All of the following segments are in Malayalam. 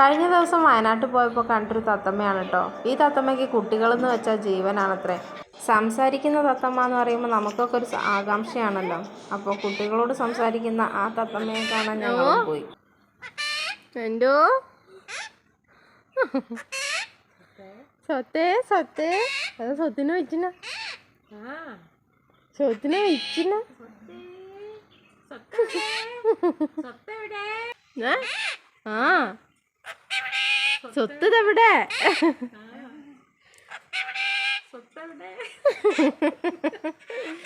കഴിഞ്ഞ ദിവസം വയനാട്ടിൽ പോയപ്പോൾ കണ്ടൊരു തത്തമ്മയാണ് കേട്ടോ. ഈ തത്തമ്മയ്ക്ക് കുട്ടികളെന്ന് വെച്ചാൽ ജീവനാണത്രേ. സംസാരിക്കുന്ന തത്തമ്മ എന്ന് പറയുമ്പോൾ നമുക്കൊക്കെ ഒരു ആകാംക്ഷയാണല്ലോ. അപ്പോൾ കുട്ടികളോട് സംസാരിക്കുന്ന ആ തത്തമ്മയെ കാണാൻ ഞങ്ങൾ പോയി. എന്തോ സ്വത്തേ സ്വത്തേ അത് സ്വത്തിനെ വെച്ചിന സ്വത്തിനെ വെച്ചിന ആ സ്വത്ത് എവിടെ?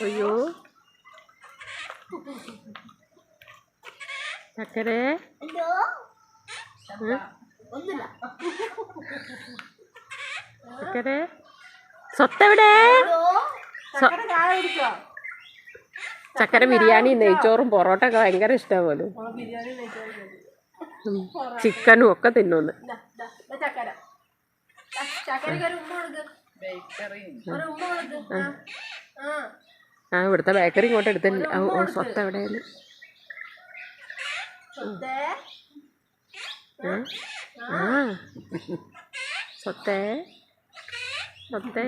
അയ്യോ ചക്കരേ ചക്കരേ സ്വത്തെവിടെ? ചക്കര ബിരിയാണി നെയ്ച്ചോറും പൊറോട്ട ഒക്കെ ഭയങ്കര ഇഷ്ടമാണ്. ചിക്കനും ഒക്കെ തിന്നുന്നു. ആ ഇവിടുത്തെ ബേക്കറി ഇങ്ങോട്ട് എടുത്തില്ല. സ്വത്ത് എവിടെയാണ്? ആ സ്വത്തേ സ്വത്തേ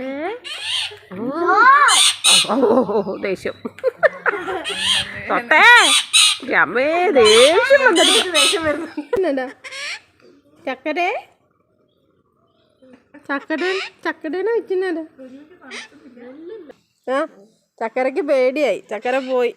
ദേഷ്യം സ്വത്തേ അമ്മേ ദേഷ്യം വന്നിട്ട് ചക്കരേ ചക്കരേനെ വെക്കുന്നല്ലേ? ആ ചക്കരക്ക് പേടിയായി. ചക്കര പോയി.